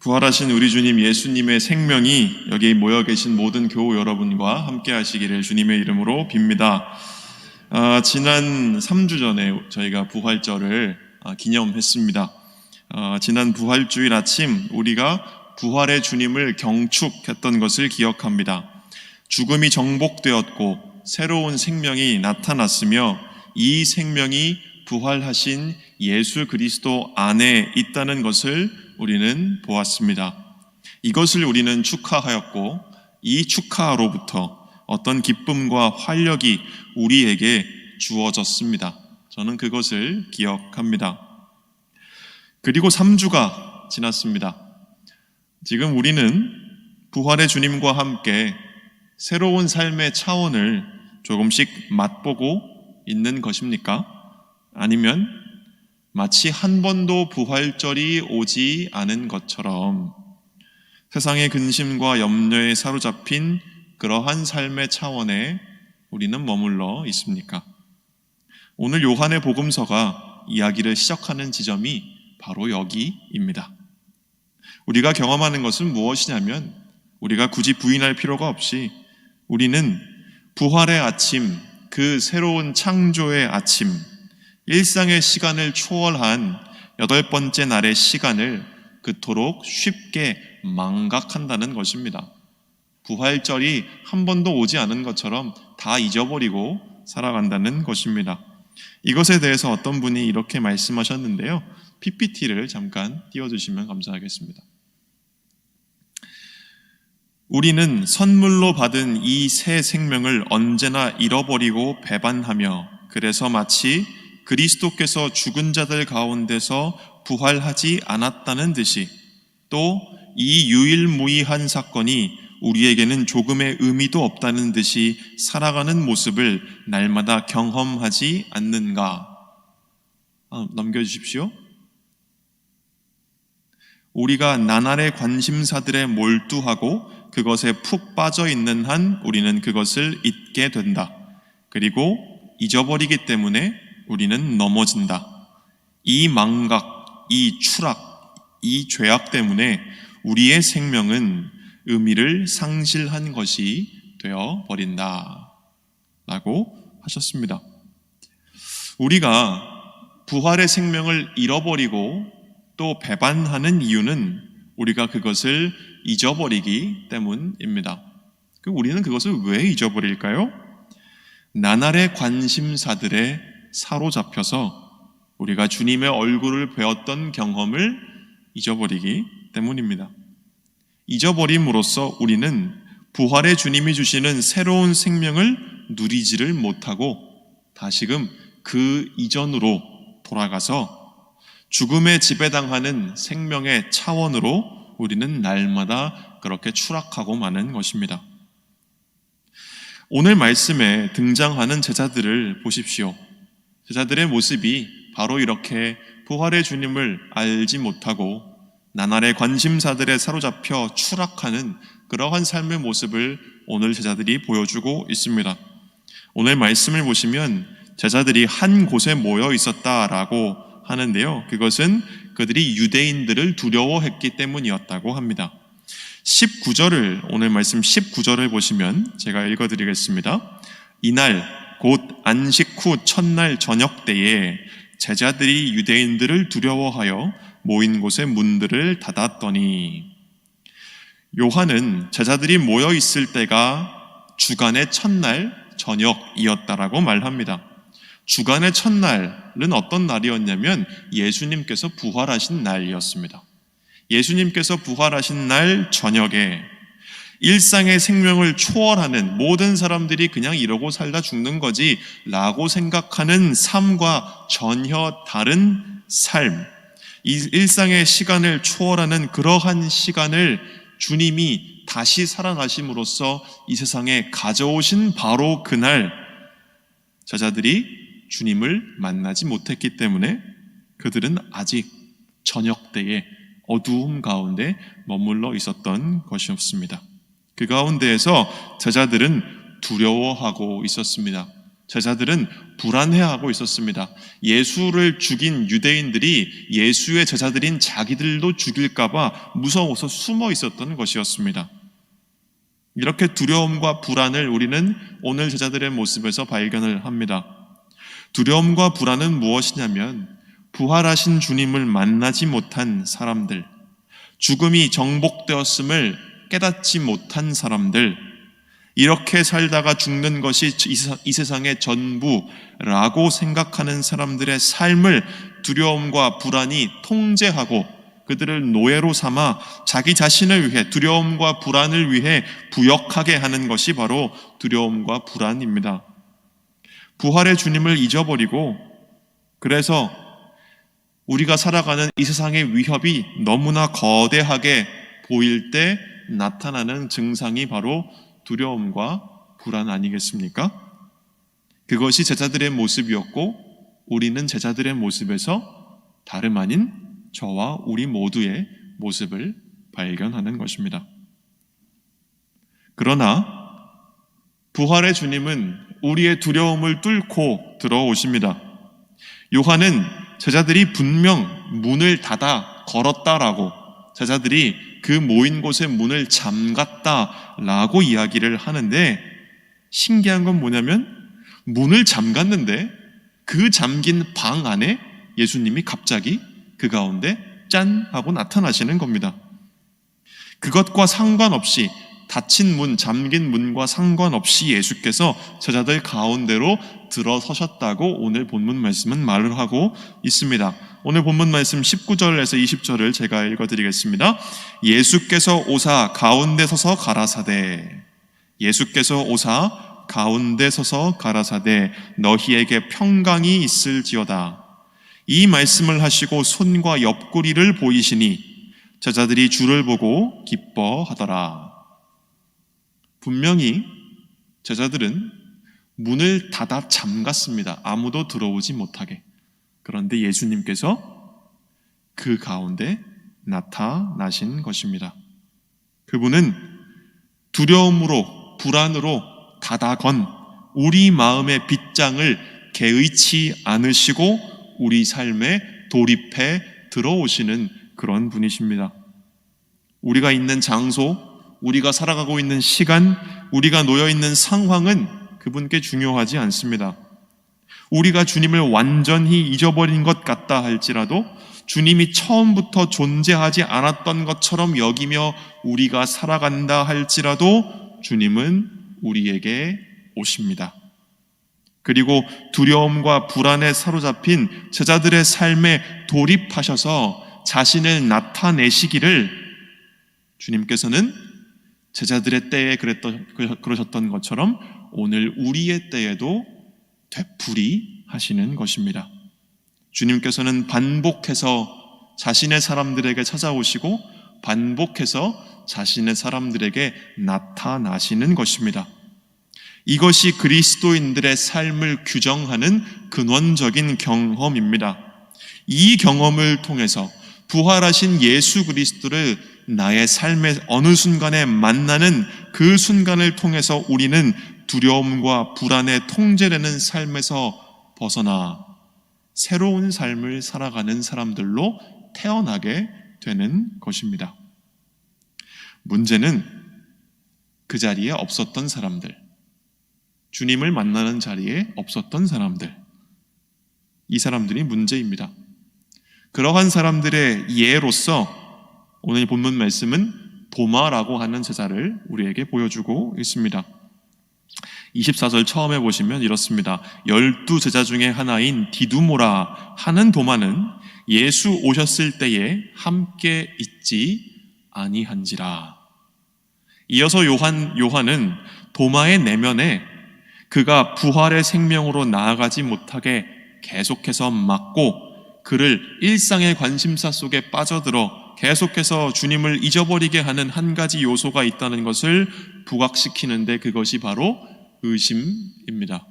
부활하신 우리 주님 예수님의 생명이 여기 모여 계신 모든 교우 여러분과 함께 하시기를 주님의 이름으로 빕니다. 지난 3주 전에 저희가 부활절을 기념했습니다. 지난 부활주일 아침 우리가 부활의 주님을 경축했던 것을 기억합니다. 죽음이 정복되었고 새로운 생명이 나타났으며 이 생명이 부활하신 예수 그리스도 안에 있다는 것을 우리는 보았습니다. 이것을 우리는 축하하였고 이 축하로부터 어떤 기쁨과 활력이 우리에게 주어졌습니다. 저는 그것을 기억합니다. 그리고 3주가 지났습니다. 지금 우리는 부활의 주님과 함께 새로운 삶의 차원을 조금씩 맛보고 있는 것입니까? 아니면 마치 한 번도 부활절이 오지 않은 것처럼 세상의 근심과 염려에 사로잡힌 그러한 삶의 차원에 우리는 머물러 있습니까? 오늘 요한의 복음서가 이야기를 시작하는 지점이 바로 여기입니다. 우리가 경험하는 것은 무엇이냐면 우리가 굳이 부인할 필요가 없이 우리는 부활의 아침, 그 새로운 창조의 아침, 일상의 시간을 초월한 8번째 날의 시간을 그토록 쉽게 망각한다는 것입니다. 부활절이 한 번도 오지 않은 것처럼 다 잊어버리고 살아간다는 것입니다. 이것에 대해서 어떤 분이 이렇게 말씀하셨는데요. PPT를 잠깐 띄워주시면 감사하겠습니다. 우리는 선물로 받은 이 새 생명을 언제나 잃어버리고 배반하며 그래서 마치 그리스도께서 죽은 자들 가운데서 부활하지 않았다는 듯이 또 이 유일무이한 사건이 우리에게는 조금의 의미도 없다는 듯이 살아가는 모습을 날마다 경험하지 않는가? 넘겨주십시오. 우리가 나날의 관심사들에 몰두하고 그것에 푹 빠져 있는 한 우리는 그것을 잊게 된다. 그리고 잊어버리기 때문에 우리는 넘어진다. 이 망각, 이 추락, 이 죄악 때문에 우리의 생명은 의미를 상실한 것이 되어버린다. 라고 하셨습니다. 우리가 부활의 생명을 잃어버리고 또 배반하는 이유는 우리가 그것을 잊어버리기 때문입니다. 우리는 그것을 왜 잊어버릴까요? 나날의 관심사들에 사로잡혀서 우리가 주님의 얼굴을 배웠던 경험을 잊어버리기 때문입니다. 잊어버림으로써 우리는 부활의 주님이 주시는 새로운 생명을 누리지를 못하고 다시금 그 이전으로 돌아가서 죽음에 지배당하는 생명의 차원으로 우리는 날마다 그렇게 추락하고 마는 것입니다. 오늘 말씀에 등장하는 제자들을 보십시오. 제자들의 모습이 바로 이렇게 부활의 주님을 알지 못하고 나날의 관심사들에 사로잡혀 추락하는 그러한 삶의 모습을 오늘 제자들이 보여주고 있습니다. 오늘 말씀을 보시면 제자들이 한 곳에 모여 있었다라고 하는데요. 그것은 그들이 유대인들을 두려워했기 때문이었다고 합니다. 19절을 오늘 말씀 19절을 보시면 제가 읽어드리겠습니다. 이날 곧 안식 후 첫날 저녁 때에 제자들이 유대인들을 두려워하여 모인 곳의 문들을 닫았더니 요한은 제자들이 모여 있을 때가 주간의 첫날 저녁이었다라고 말합니다. 주간의 첫날은 어떤 날이었냐면 예수님께서 부활하신 날이었습니다. 예수님께서 부활하신 날 저녁에 일상의 생명을 초월하는 모든 사람들이 그냥 이러고 살다 죽는 거지 라고 생각하는 삶과 전혀 다른 삶, 이 일상의 시간을 초월하는 그러한 시간을 주님이 다시 살아나심으로써 이 세상에 가져오신 바로 그날 제자들이 주님을 만나지 못했기 때문에 그들은 아직 저녁 때에 어두움 가운데 머물러 있었던 것이었습니다. 그 가운데에서 제자들은 두려워하고 있었습니다. 제자들은 불안해하고 있었습니다. 예수를 죽인 유대인들이 예수의 제자들인 자기들도 죽일까 봐 무서워서 숨어 있었던 것이었습니다. 이렇게 두려움과 불안을 우리는 오늘 제자들의 모습에서 발견을 합니다. 두려움과 불안은 무엇이냐면 부활하신 주님을 만나지 못한 사람들, 죽음이 정복되었음을 깨닫지 못한 사람들, 이렇게 살다가 죽는 것이 이 세상의 전부라고 생각하는 사람들의 삶을 두려움과 불안이 통제하고 그들을 노예로 삼아 자기 자신을 위해, 두려움과 불안을 위해 부역하게 하는 것이 바로 두려움과 불안입니다. 부활의 주님을 잊어버리고, 그래서 우리가 살아가는 이 세상의 위협이 너무나 거대하게 보일 때 나타나는 증상이 바로 두려움과 불안 아니겠습니까? 그것이 제자들의 모습이었고, 우리는 제자들의 모습에서 다름 아닌 저와 우리 모두의 모습을 발견하는 것입니다. 그러나 부활의 주님은 우리의 두려움을 뚫고 들어오십니다. 요한은 제자들이 분명 문을 닫아 걸었다라고, 제자들이 그 모인 곳의 문을 잠갔다라고 이야기를 하는데, 신기한 건 뭐냐면 문을 잠갔는데 그 잠긴 방 안에 예수님이 갑자기 그 가운데 짠 하고 나타나시는 겁니다. 그것과 상관없이, 닫힌 문, 잠긴 문과 상관없이 예수께서 제자들 가운데로 들어서셨다고 오늘 본문 말씀은 말을 하고 있습니다. 오늘 본문 말씀 19절에서 20절을 제가 읽어드리겠습니다. 예수께서 오사 가운데 서서 가라사대, 예수께서 오사 가운데 서서 가라사대 너희에게 평강이 있을지어다. 이 말씀을 하시고 손과 옆구리를 보이시니 제자들이 주를 보고 기뻐하더라. 분명히 제자들은 문을 닫아 잠갔습니다. 아무도 들어오지 못하게. 그런데 예수님께서 그 가운데 나타나신 것입니다. 그분은 두려움으로, 불안으로 닫아 건 우리 마음의 빗장을 개의치 않으시고 우리 삶에 돌입해 들어오시는 그런 분이십니다. 우리가 있는 장소, 우리가 살아가고 있는 시간, 우리가 놓여 있는 상황은 그분께 중요하지 않습니다. 우리가 주님을 완전히 잊어버린 것 같다 할지라도, 주님이 처음부터 존재하지 않았던 것처럼 여기며 우리가 살아간다 할지라도 주님은 우리에게 오십니다. 그리고 두려움과 불안에 사로잡힌 제자들의 삶에 돌입하셔서 자신을 나타내시기를 주님께서는 제자들의 때에 그러셨던 것처럼 오늘 우리의 때에도 되풀이 하시는 것입니다. 주님께서는 반복해서 자신의 사람들에게 찾아오시고 반복해서 자신의 사람들에게 나타나시는 것입니다. 이것이 그리스도인들의 삶을 규정하는 근원적인 경험입니다. 이 경험을 통해서 부활하신 예수 그리스도를 나의 삶의 어느 순간에 만나는 그 순간을 통해서 우리는 두려움과 불안에 통제되는 삶에서 벗어나 새로운 삶을 살아가는 사람들로 태어나게 되는 것입니다. 문제는 그 자리에 없었던 사람들, 주님을 만나는 자리에 없었던 사람들, 이 사람들이 문제입니다. 그러한 사람들의 예로서 오늘 본문 말씀은 도마라고 하는 제자를 우리에게 보여주고 있습니다. 24절 처음에 보시면 이렇습니다. 12제자 중에 하나인 디두모라 하는 도마는 예수 오셨을 때에 함께 있지 아니한지라. 이어서 요한은 도마의 내면에 그가 부활의 생명으로 나아가지 못하게 계속해서 막고 그를 일상의 관심사 속에 빠져들어 계속해서 주님을 잊어버리게 하는 한 가지 요소가 있다는 것을 부각시키는데, 그것이 바로 의심입니다.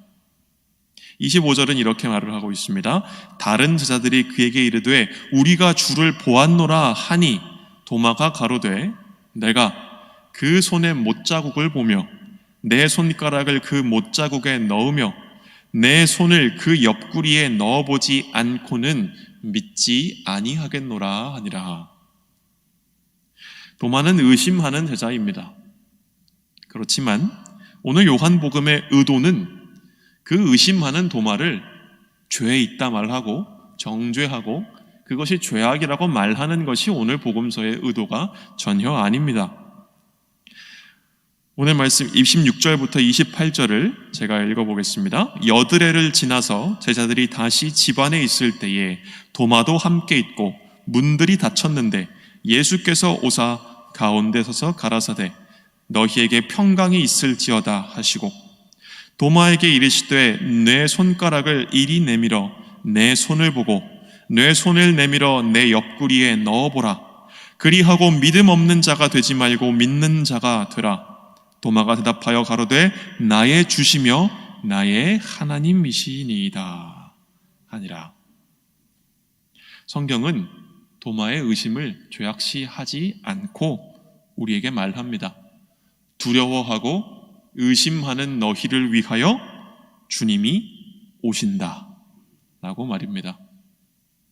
25절은 이렇게 말을 하고 있습니다. 다른 제자들이 그에게 이르되 우리가 주를 보았노라 하니 도마가 가로되 내가 그 손의 못자국을 보며 내 손가락을 그 못자국에 넣으며 내 손을 그 옆구리에 넣어보지 않고는 믿지 아니하겠노라 하니라. 도마는 의심하는 제자입니다. 그렇지만 오늘 요한복음의 의도는 그 의심하는 도마를 죄에 있다 말하고 정죄하고 그것이 죄악이라고 말하는 것이 오늘 복음서의 의도가 전혀 아닙니다. 오늘 말씀 26절부터 28절을 제가 읽어보겠습니다. 여드레를 지나서 제자들이 다시 집 안에 있을 때에 도마도 함께 있고 문들이 닫혔는데 예수께서 오사 가운데 서서 가라사대 너희에게 평강이 있을지어다 하시고 도마에게 이르시되 내 손가락을 이리 내밀어 내 손을 보고 내 손을 내밀어 내 옆구리에 넣어보라. 그리하고 믿음 없는 자가 되지 말고 믿는 자가 되라. 도마가 대답하여 가로되 나의 주시며 나의 하나님이시니이다 하니라. 성경은 도마의 의심을 죄악시하지 않고 우리에게 말합니다. 두려워하고 의심하는 너희를 위하여 주님이 오신다 라고 말입니다.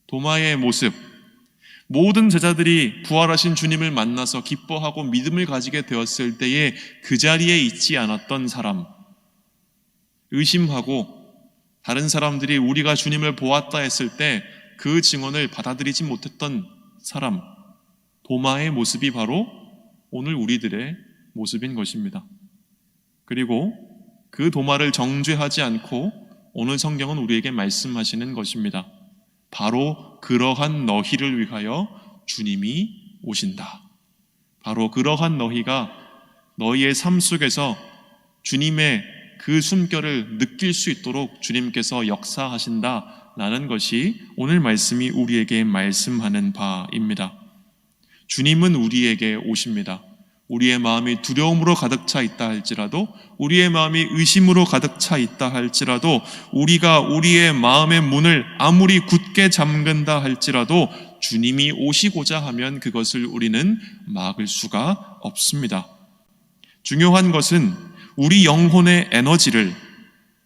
도마의 모습, 모든 제자들이 부활하신 주님을 만나서 기뻐하고 믿음을 가지게 되었을 때에 그 자리에 있지 않았던 사람, 의심하고 다른 사람들이 우리가 주님을 보았다 했을 때 그 증언을 받아들이지 못했던 사람, 도마의 모습이 바로 오늘 우리들의 모습인 것입니다. 그리고 그 도마를 정죄하지 않고 오늘 성경은 우리에게 말씀하시는 것입니다. 바로 그러한 너희를 위하여 주님이 오신다. 바로 그러한 너희가 너희의 삶 속에서 주님의 그 숨결을 느낄 수 있도록 주님께서 역사하신다라는 것이 오늘 말씀이 우리에게 말씀하는 바입니다. 주님은 우리에게 오십니다. 우리의 마음이 두려움으로 가득 차 있다 할지라도, 우리의 마음이 의심으로 가득 차 있다 할지라도, 우리가 우리의 마음의 문을 아무리 굳게 잠근다 할지라도 주님이 오시고자 하면 그것을 우리는 막을 수가 없습니다. 중요한 것은 우리 영혼의 에너지를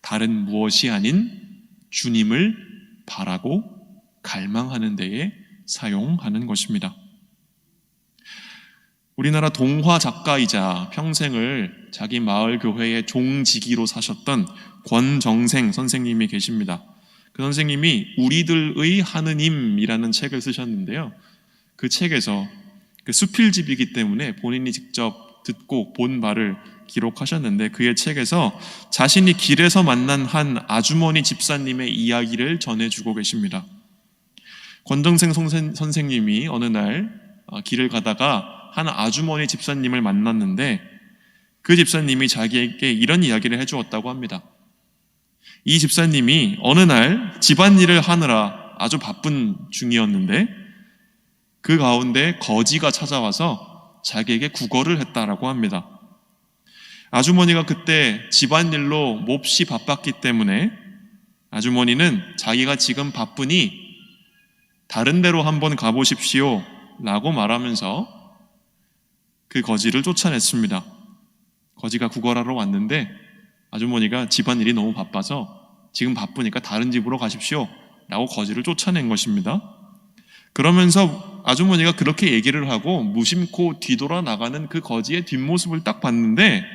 다른 무엇이 아닌 주님을 바라고 갈망하는 데에 사용하는 것입니다. 우리나라 동화 작가이자 평생을 자기 마을 교회의 종지기로 사셨던 권정생 선생님이 계십니다. 그 선생님이 우리들의 하느님이라는 책을 쓰셨는데요. 그 책에서 그 수필집이기 때문에 본인이 직접 듣고 본 바를 기록하셨는데, 그의 책에서 자신이 길에서 만난 한 아주머니 집사님의 이야기를 전해주고 계십니다. 권정생 선생님이 어느 날 길을 가다가 한 아주머니 집사님을 만났는데, 그 집사님이 자기에게 이런 이야기를 해주었다고 합니다. 이 집사님이 어느 날 집안일을 하느라 아주 바쁜 중이었는데 그 가운데 거지가 찾아와서 자기에게 구걸을 했다라고 합니다. 아주머니가 그때 집안일로 몹시 바빴기 때문에 아주머니는 자기가 지금 바쁘니 다른 데로 한번 가보십시오 라고 말하면서 그 거지를 쫓아냈습니다. 거지가 구걸하러 왔는데 아주머니가 집안일이 너무 바빠서 지금 바쁘니까 다른 집으로 가십시오 라고 거지를 쫓아낸 것입니다. 그러면서 아주머니가 그렇게 얘기를 하고 무심코 뒤돌아 나가는 그 거지의 뒷모습을 딱 봤는데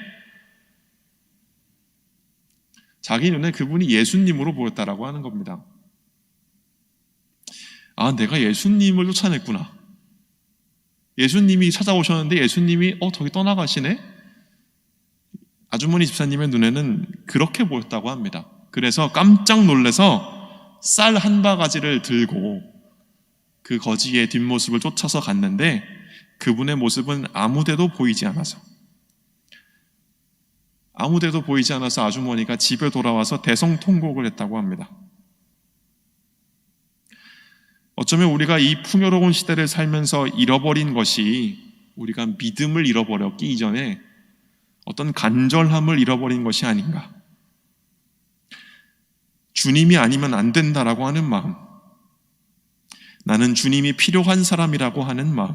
자기 눈에 그분이 예수님으로 보였다라고 하는 겁니다. 아, 내가 예수님을 쫓아냈구나. 예수님이 찾아오셨는데 예수님이 저기 떠나가시네? 아주머니 집사님의 눈에는 그렇게 보였다고 합니다. 그래서 깜짝 놀라서 쌀 한 바가지를 들고 그 거지의 뒷모습을 쫓아서 갔는데 그분의 모습은 아무데도 보이지 않아서 아주머니가 집에 돌아와서 대성통곡을 했다고 합니다. 어쩌면 우리가 이 풍요로운 시대를 살면서 잃어버린 것이, 우리가 믿음을 잃어버렸기 이전에 어떤 간절함을 잃어버린 것이 아닌가. 주님이 아니면 안 된다라고 하는 마음, 나는 주님이 필요한 사람이라고 하는 마음,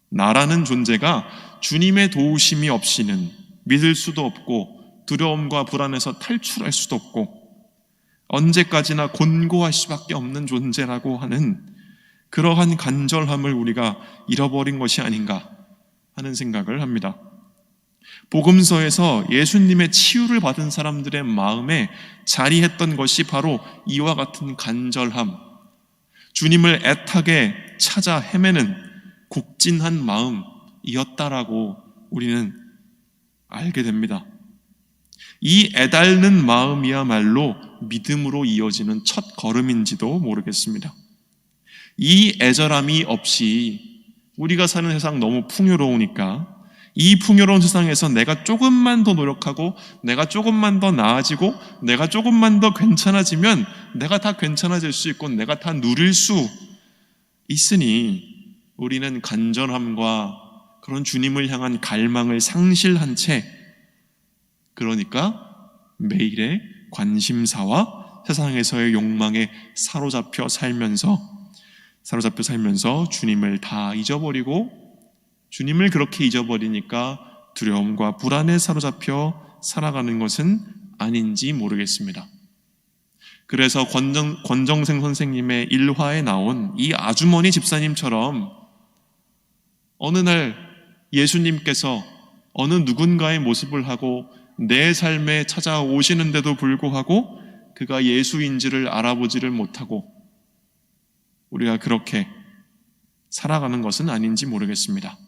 나라는 존재가 주님의 도우심이 없이는 믿을 수도 없고 두려움과 불안에서 탈출할 수도 없고 언제까지나 곤고할 수밖에 없는 존재라고 하는 그러한 간절함을 우리가 잃어버린 것이 아닌가 하는 생각을 합니다. 복음서에서 예수님의 치유를 받은 사람들의 마음에 자리했던 것이 바로 이와 같은 간절함, 주님을 애타게 찾아 헤매는 국진한 마음이었다라고 우리는 알게 됩니다. 이 애달는 마음이야말로 믿음으로 이어지는 첫 걸음인지도 모르겠습니다. 이 애절함이 없이 우리가 사는 세상 너무 풍요로우니까 이 풍요로운 세상에서 내가 조금만 더 노력하고 내가 조금만 더 나아지고 내가 조금만 더 괜찮아지면 내가 다 괜찮아질 수 있고 내가 다 누릴 수 있으니 우리는 간절함과 그런 주님을 향한 갈망을 상실한 채, 그러니까 매일의 관심사와 세상에서의 욕망에 사로잡혀 살면서 주님을 다 잊어버리고, 주님을 그렇게 잊어버리니까 두려움과 불안에 사로잡혀 살아가는 것은 아닌지 모르겠습니다. 그래서 권정생 선생님의 일화에 나온 이 아주머니 집사님처럼 어느 날 예수님께서 어느 누군가의 모습을 하고 내 삶에 찾아오시는데도 불구하고 그가 예수인지를 알아보지를 못하고 우리가 그렇게 살아가는 것은 아닌지 모르겠습니다.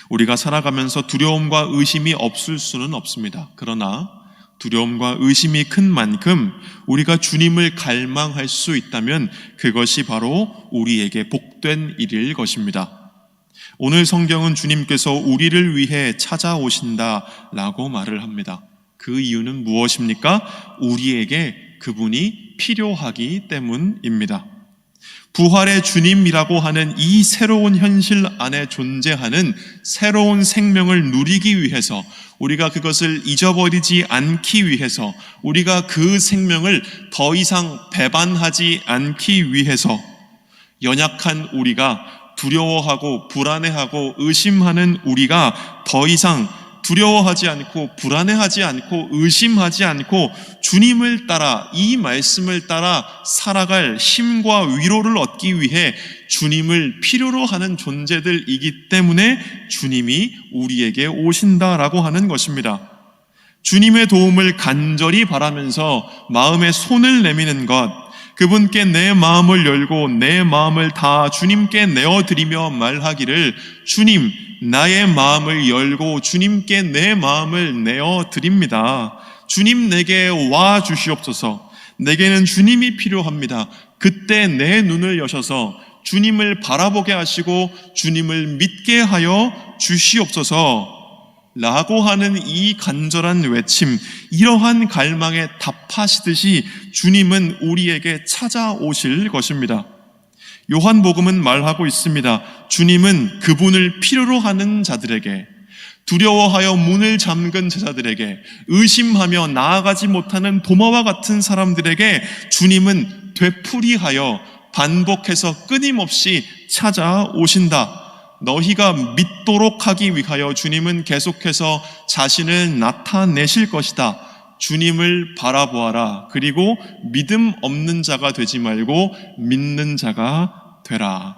우리가 살아가면서 두려움과 의심이 없을 수는 없습니다. 그러나 두려움과 의심이 큰 만큼 우리가 주님을 갈망할 수 있다면 그것이 바로 우리에게 복된 일일 것입니다. 오늘 성경은 주님께서 우리를 위해 찾아오신다라고 말을 합니다. 그 이유는 무엇입니까? 우리에게 그분이 필요하기 때문입니다. 부활의 주님이라고 하는 이 새로운 현실 안에 존재하는 새로운 생명을 누리기 위해서, 우리가 그것을 잊어버리지 않기 위해서, 우리가 그 생명을 더 이상 배반하지 않기 위해서 연약한 우리가, 두려워하고 불안해하고 의심하는 우리가 더 이상 두려워하지 않고 불안해하지 않고 의심하지 않고 주님을 따라, 이 말씀을 따라 살아갈 힘과 위로를 얻기 위해 주님을 필요로 하는 존재들이기 때문에 주님이 우리에게 오신다라고 하는 것입니다. 주님의 도움을 간절히 바라면서 마음에 손을 내미는 것, 그분께 내 마음을 열고 내 마음을 다 주님께 내어드리며 말하기를, 주님, 나의 마음을 열고 주님께 내 마음을 내어드립니다. 주님, 내게 와 주시옵소서. 내게는 주님이 필요합니다. 그때 내 눈을 여셔서 주님을 바라보게 하시고 주님을 믿게 하여 주시옵소서 라고 하는 이 간절한 외침, 이러한 갈망에 답하시듯이 주님은 우리에게 찾아오실 것입니다. 요한복음은 말하고 있습니다. 주님은 그분을 필요로 하는 자들에게, 두려워하여 문을 잠근 제자들에게, 의심하며 나아가지 못하는 도마와 같은 사람들에게 주님은 되풀이하여 반복해서 끊임없이 찾아오신다. 너희가 믿도록 하기 위하여 주님은 계속해서 자신을 나타내실 것이다. 주님을 바라보아라. 그리고 믿음 없는 자가 되지 말고 믿는 자가 되라.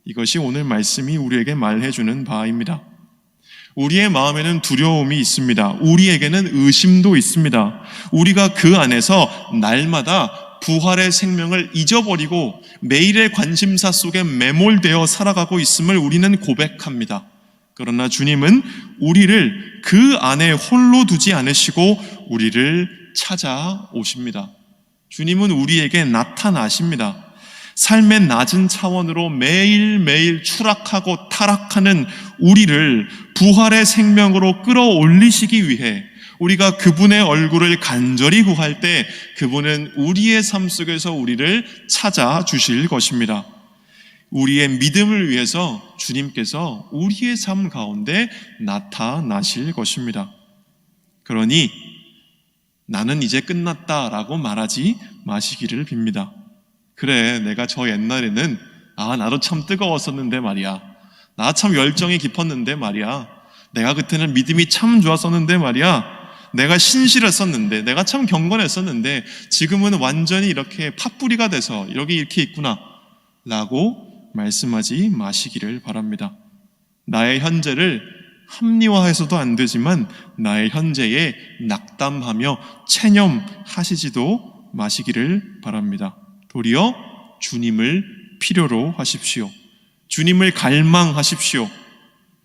이것이 오늘 말씀이 우리에게 말해주는 바입니다. 우리의 마음에는 두려움이 있습니다. 우리에게는 의심도 있습니다. 우리가 그 안에서 날마다 부활의 생명을 잊어버리고 매일의 관심사 속에 매몰되어 살아가고 있음을 우리는 고백합니다. 그러나 주님은 우리를 그 안에 홀로 두지 않으시고 우리를 찾아오십니다. 주님은 우리에게 나타나십니다. 삶의 낮은 차원으로 매일매일 추락하고 타락하는 우리를 부활의 생명으로 끌어올리시기 위해 우리가 그분의 얼굴을 간절히 구할 때 그분은 우리의 삶 속에서 우리를 찾아주실 것입니다. 우리의 믿음을 위해서 주님께서 우리의 삶 가운데 나타나실 것입니다. 그러니 나는 이제 끝났다라고 말하지 마시기를 빕니다. 그래, 내가 저 옛날에는 나도 참 뜨거웠었는데 말이야. 나 참 열정이 깊었는데 말이야. 내가 그때는 믿음이 참 좋았었는데 말이야. 내가 신실했었는데, 내가 참 경건했었는데 지금은 완전히 이렇게 팥뿌리가 돼서 여기 이렇게 있구나 라고 말씀하지 마시기를 바랍니다. 나의 현재를 합리화해서도 안 되지만 나의 현재에 낙담하며 체념하시지도 마시기를 바랍니다. 도리어 주님을 필요로 하십시오. 주님을 갈망하십시오.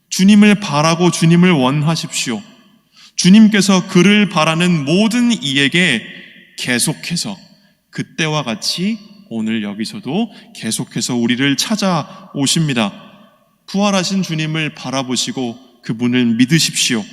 주님을 바라고 주님을 원하십시오. 주님께서 그를 바라는 모든 이에게 계속해서 그때와 같이 오늘 여기서도 계속해서 우리를 찾아오십니다. 부활하신 주님을 바라보시고 그분을 믿으십시오.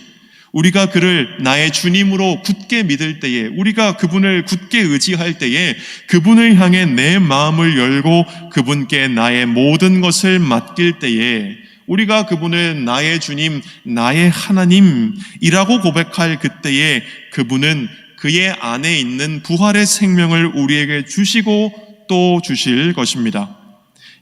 우리가 그를 나의 주님으로 굳게 믿을 때에, 우리가 그분을 굳게 의지할 때에 그분을 향해 내 마음을 열고 그분께 나의 모든 것을 맡길 때에 우리가 그분을 나의 주님, 나의 하나님이라고 고백할 그때에 그분은 그의 안에 있는 부활의 생명을 우리에게 주시고 또 주실 것입니다.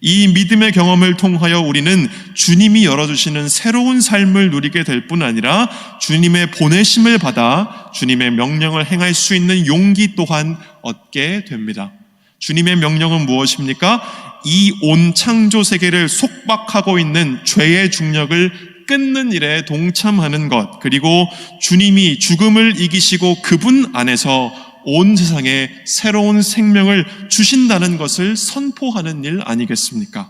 이 믿음의 경험을 통하여 우리는 주님이 열어주시는 새로운 삶을 누리게 될 뿐 아니라 주님의 보내심을 받아 주님의 명령을 행할 수 있는 용기 또한 얻게 됩니다. 주님의 명령은 무엇입니까? 이 온 창조 세계를 속박하고 있는 죄의 중력을 끊는 일에 동참하는 것, 그리고 주님이 죽음을 이기시고 그분 안에서 온 세상에 새로운 생명을 주신다는 것을 선포하는 일 아니겠습니까?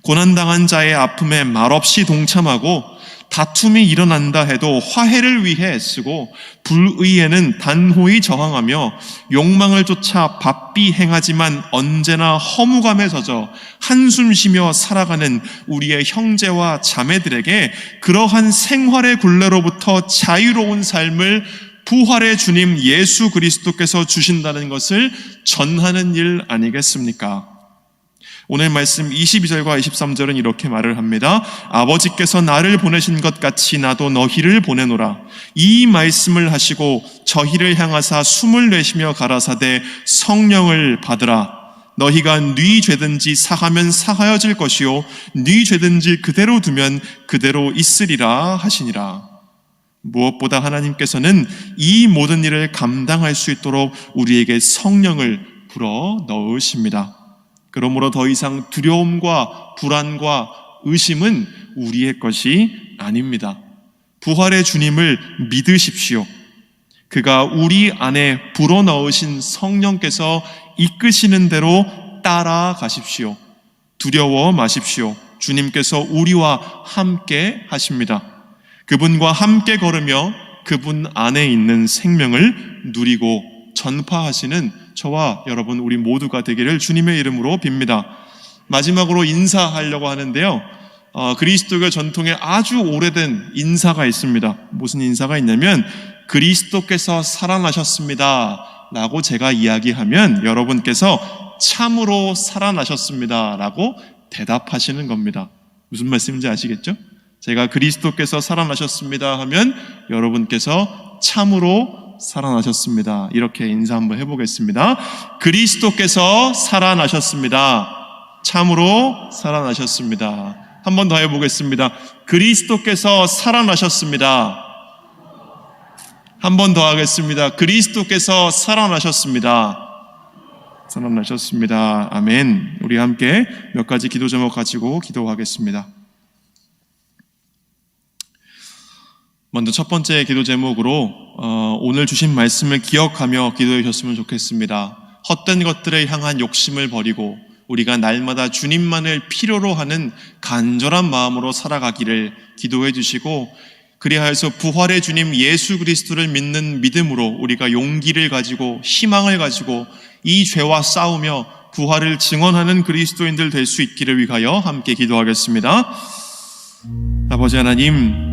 고난당한 자의 아픔에 말없이 동참하고 다툼이 일어난다 해도 화해를 위해 애쓰고 불의에는 단호히 저항하며 욕망을 쫓아 바삐 행하지만 언제나 허무감에 젖어 한숨 쉬며 살아가는 우리의 형제와 자매들에게 그러한 생활의 굴레로부터 자유로운 삶을 부활의 주님 예수 그리스도께서 주신다는 것을 전하는 일 아니겠습니까? 오늘 말씀 22절과 23절은 이렇게 말을 합니다. 아버지께서 나를 보내신 것 같이 나도 너희를 보내노라. 이 말씀을 하시고 저희를 향하사 숨을 내쉬며 가라사대 성령을 받으라. 너희가 네 죄든지 사하면 사하여질 것이요 네 죄든지 그대로 두면 그대로 있으리라 하시니라. 무엇보다 하나님께서는 이 모든 일을 감당할 수 있도록 우리에게 성령을 불어 넣으십니다. 그러므로 더 이상 두려움과 불안과 의심은 우리의 것이 아닙니다. 부활의 주님을 믿으십시오. 그가 우리 안에 불어넣으신 성령께서 이끄시는 대로 따라가십시오. 두려워 마십시오. 주님께서 우리와 함께 하십니다. 그분과 함께 걸으며 그분 안에 있는 생명을 누리고 전파하시는 저와 여러분 우리 모두가 되기를 주님의 이름으로 빕니다. 마지막으로 인사하려고 하는데요. 그리스도교 전통에 아주 오래된 인사가 있습니다. 무슨 인사가 있냐면 그리스도께서 살아나셨습니다 라고 제가 이야기하면 여러분께서 참으로 살아나셨습니다 라고 대답하시는 겁니다. 무슨 말씀인지 아시겠죠? 제가 그리스도께서 살아나셨습니다 하면 여러분께서 참으로 살아나셨습니다. 이렇게 인사 한번 해보겠습니다. 그리스도께서 살아나셨습니다. 참으로 살아나셨습니다. 한 번 더 해보겠습니다. 그리스도께서 살아나셨습니다. 한 번 더 하겠습니다. 그리스도께서 살아나셨습니다. 살아나셨습니다. 아멘. 우리 함께 몇 가지 기도 제목 가지고 기도하겠습니다. 먼저 첫 번째 기도 제목으로 오늘 주신 말씀을 기억하며 기도해 주셨으면 좋겠습니다. 헛된 것들을 향한 욕심을 버리고 우리가 날마다 주님만을 필요로 하는 간절한 마음으로 살아가기를 기도해 주시고 그리하여서 부활의 주님 예수 그리스도를 믿는 믿음으로 우리가 용기를 가지고 희망을 가지고 이 죄와 싸우며 부활을 증언하는 그리스도인들 될 수 있기를 위하여 함께 기도하겠습니다. 아버지 하나님,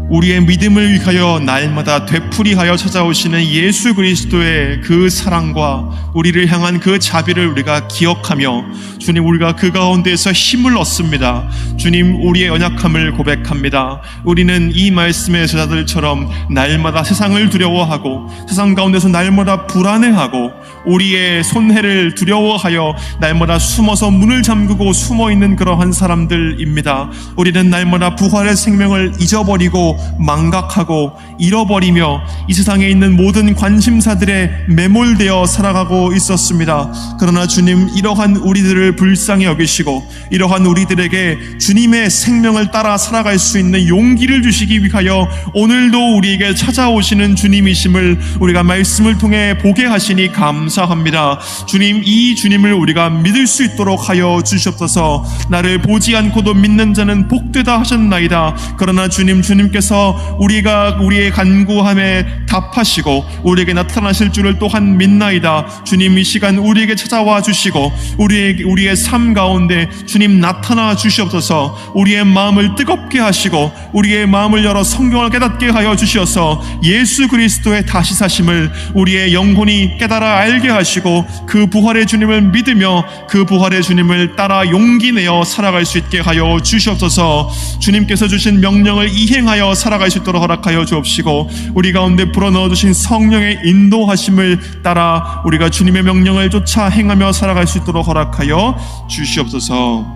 우리의 믿음을 위하여 날마다 되풀이하여 찾아오시는 예수 그리스도의 그 사랑과 우리를 향한 그 자비를 우리가 기억하며 주님 우리가 그 가운데에서 힘을 얻습니다. 주님 우리의 연약함을 고백합니다. 우리는 이 말씀의 제자들처럼 날마다 세상을 두려워하고 세상 가운데서 날마다 불안해하고 우리의 손해를 두려워하여 날마다 숨어서 문을 잠그고 숨어있는 그러한 사람들입니다. 우리는 날마다 부활의 생명을 잊어버리고 뺏기고 망각하고 잃어버리며 이 세상에 있는 모든 관심사들에 매몰되어 살아가고 있었습니다. 그러나 주님, 이러한 우리들을 불쌍히 여기시고 이러한 우리들에게 주님의 생명을 따라 살아갈 수 있는 용기를 주시기 위하여 오늘도 우리에게 찾아오시는 주님이심을 우리가 말씀을 통해 보게 하시니 감사합니다. 주님, 이 주님을 우리가 믿을 수 있도록 하여 주시옵소서. 나를 보지 않고도 믿는 자는 복되다 하셨나이다. 그러나 주님께서 우리의 간구함에 답하시고 우리에게 나타나실 줄을 또한 믿나이다. 주님, 이 시간 우리에게 찾아와 주시고 우리의 삶 가운데 주님 나타나 주시옵소서. 우리의 마음을 뜨겁게 하시고 우리의 마음을 열어 성경을 깨닫게 하여 주시어서 예수 그리스도의 다시 사심을 우리의 영혼이 깨달아 알게 하시고 그 부활의 주님을 믿으며 그 부활의 주님을 따라 용기 내어 살아갈 수 있게 하여 주시옵소서. 주님께서 주신 명령을 이행하여 살아갈 수 있도록 허락하여 주옵시고 우리 가운데 불어넣어 주신 성령의 인도하심을 따라 우리가 주님의 명령을 쫓아 행하며 살아갈 수 있도록 허락하여 주시옵소서.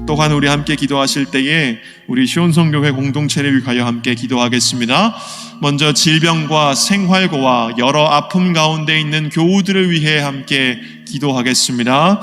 또한 우리 함께 기도하실 때에 우리 시온성교회 공동체를 위하여 함께 기도하겠습니다. 먼저 질병과 생활고와 여러 아픔 가운데 있는 교우들을 위해 함께 기도하겠습니다.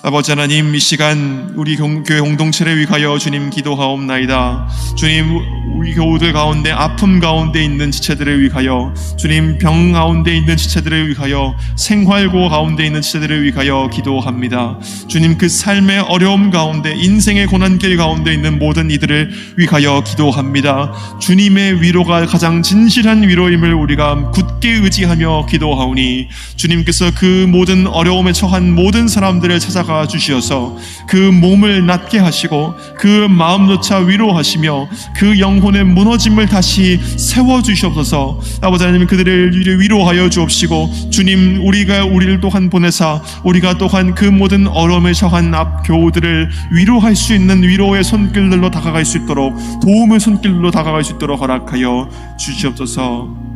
아버지 하나님, 이 시간 우리 교회 공동체를 위하여 주님 기도하옵나이다. 주님, 우리 교우들 가운데 아픔 가운데 있는 지체들을 위하여, 주님 병 가운데 있는 지체들을 위하여, 생활고 가운데 있는 지체들을 위하여 기도합니다. 주님, 그 삶의 어려움 가운데, 인생의 고난길 가운데 있는 모든 이들을 위하여 기도합니다. 주님의 위로가 가장 진실한 위로임을 우리가 굳게 의지하며 기도하오니 주님께서 그 모든 어려움에 처한 모든 사람들을 찾아가 주시어서 그 몸을 낫게 하시고 그 마음조차 위로하시며 그 영혼의 무너짐을 다시 세워주시옵소서. 아버지 하나님, 그들을 위로하여 주옵시고 주님, 우리를 또한 보내사 우리가 또한 그 모든 어려움에 처한 교우들을 위로할 수 있는 위로의 손길들로 다가갈 수 있도록, 도움의 손길로 다가갈 수 있도록 허락하여 주시옵소서.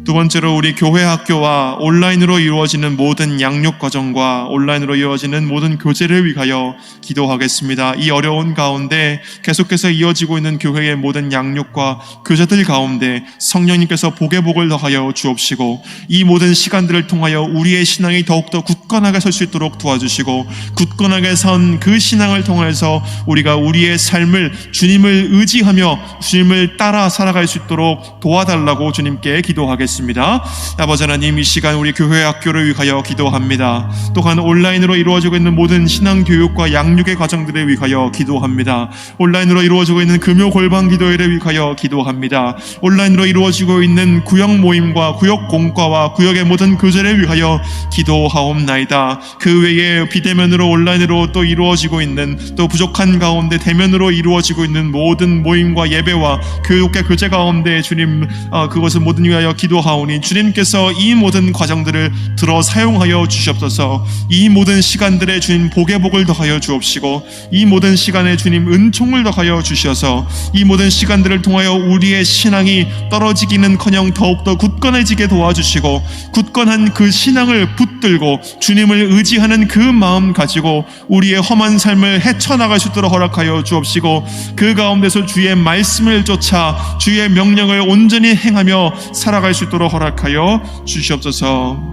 두 번째로 우리 교회 학교와 온라인으로 이루어지는 모든 양육 과정과 온라인으로 이루어지는 모든 교제를 위하여 기도하겠습니다. 이 어려운 가운데 계속해서 이어지고 있는 교회의 모든 양육과 교제들 가운데 성령님께서 복의 복을 더하여 주옵시고 이 모든 시간들을 통하여 우리의 신앙이 더욱더 굳건하게 설 수 있도록 도와주시고 굳건하게 선 그 신앙을 통해서 우리가 우리의 삶을 주님을 의지하며 주님을 따라 살아갈 수 있도록 도와달라고 주님께 기도하겠습니다. 아버지 하나님, 이 시간 우리 교회 학교를 위하여 기도합니다. 또한 온라인으로 이루어지고 있는 모든 신앙교육과 양육의 과정들을 위하여 기도합니다. 온라인으로 이루어지고 있는 금요 골방 기도회를 위하여 기도합니다. 온라인으로 이루어지고 있는 구역 모임과 구역 공과와 구역의 모든 교제를 위하여 기도하옵나이다. 그 외에 비대면으로 온라인으로 또 이루어지고 있는, 또 부족한 가운데 대면으로 이루어지고 있는 모든 모임과 예배와 교육과 교제 가운데 주님, 그것을 모든 위하여 기도하옵나이다. 주님께서 이 모든 과정들을 들어 사용하여 주시옵소서. 이 모든 시간들에 주님 복의 복을 더하여 주옵시고 이 모든 시간에 주님 은총을 더하여 주셔서 이 모든 시간들을 통하여 우리의 신앙이 떨어지기는커녕 더욱더 굳건해지게 도와주시고 굳건한 그 신앙을 붙들고 주님을 의지하는 그 마음 가지고 우리의 험한 삶을 헤쳐나갈 수 있도록 허락하여 주옵시고 그 가운데서 주의 말씀을 쫓아 주의 명령을 온전히 행하며 살아갈 수 있도록 허락하여 주시옵소서.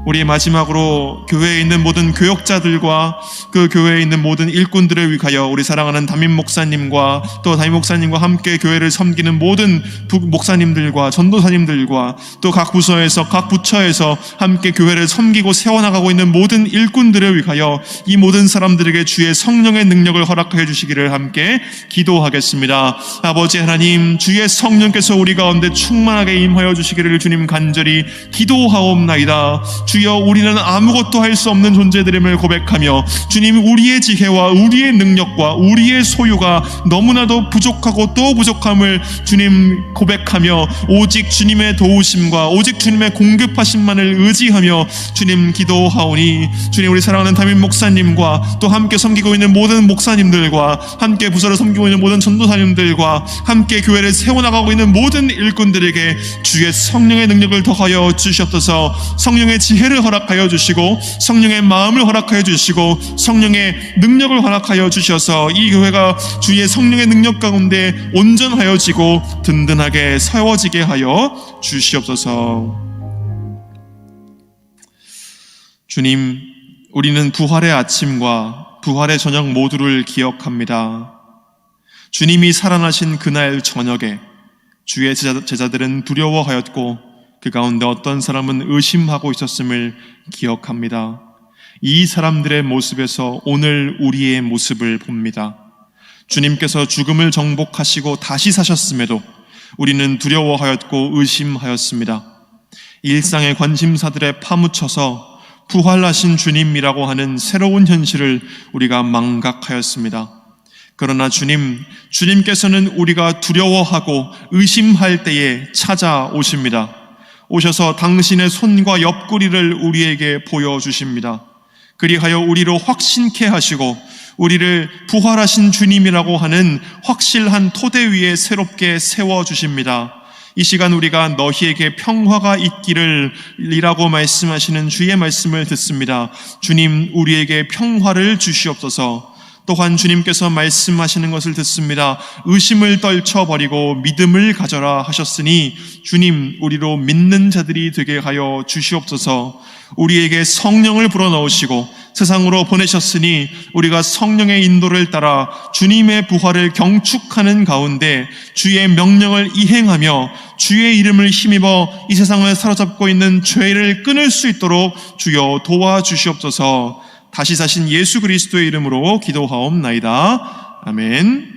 우리 마지막으로 교회에 있는 모든 교역자들과 그 교회에 있는 모든 일꾼들을 위하여 우리 사랑하는 담임 목사님과 또 담임 목사님과 함께 교회를 섬기는 모든 목사님들과 전도사님들과 또 각 부서에서 각 부처에서 함께 교회를 섬기고 세워나가고 있는 모든 일꾼들을 위하여 이 모든 사람들에게 주의 성령의 능력을 허락해 주시기를 함께 기도하겠습니다. 아버지 하나님, 주의 성령께서 우리 가운데 충만하게 임하여 주시기를 주님 간절히 기도하옵나이다. 주여, 우리는 아무것도 할 수 없는 존재들임을 고백하며 주님, 우리의 지혜와 우리의 능력과 우리의 소유가 너무나도 부족하고 또 부족함을 주님 고백하며 오직 주님의 도우심과 오직 주님의 공급하심만을 의지하며 주님 기도하오니 주님, 우리 사랑하는 담임 목사님과 또 함께 섬기고 있는 모든 목사님들과 함께 부서를 섬기고 있는 모든 전도사님들과 함께 교회를 세워나가고 있는 모든 일꾼들에게 주의 성령의 능력을 더하여 주시옵소서. 성령의 지혜를 지혜를 허락하여 주시고 성령의 마음을 허락하여 주시고 성령의 능력을 허락하여 주셔서 이 교회가 주의 성령의 능력 가운데 온전하여지고 든든하게 세워지게 하여 주시옵소서. 주님, 우리는 부활의 아침과 부활의 저녁 모두를 기억합니다. 주님이 살아나신 그날 저녁에 주의 제자들은 두려워하였고 그 가운데 어떤 사람은 의심하고 있었음을 기억합니다. 이 사람들의 모습에서 오늘 우리의 모습을 봅니다. 주님께서 죽음을 정복하시고 다시 사셨음에도 우리는 두려워하였고 의심하였습니다. 일상의 관심사들에 파묻혀서 부활하신 주님이라고 하는 새로운 현실을 우리가 망각하였습니다. 그러나 주님께서는 우리가 두려워하고 의심할 때에 찾아오십니다. 오셔서 당신의 손과 옆구리를 우리에게 보여주십니다. 그리하여 우리로 확신케 하시고 우리를 부활하신 주님이라고 하는 확실한 토대 위에 새롭게 세워주십니다. 이 시간 우리가 너희에게 평화가 있기를 이라고 말씀하시는 주의 말씀을 듣습니다. 주님, 우리에게 평화를 주시옵소서. 또한 주님께서 말씀하시는 것을 듣습니다. 의심을 떨쳐버리고 믿음을 가져라 하셨으니 주님, 우리로 믿는 자들이 되게 하여 주시옵소서. 우리에게 성령을 불어넣으시고 세상으로 보내셨으니 우리가 성령의 인도를 따라 주님의 부활을 경축하는 가운데 주의 명령을 이행하며 주의 이름을 힘입어 이 세상을 사로잡고 있는 죄를 끊을 수 있도록 주여 도와주시옵소서. 다시 사신 예수 그리스도의 이름으로 기도하옵나이다. 아멘.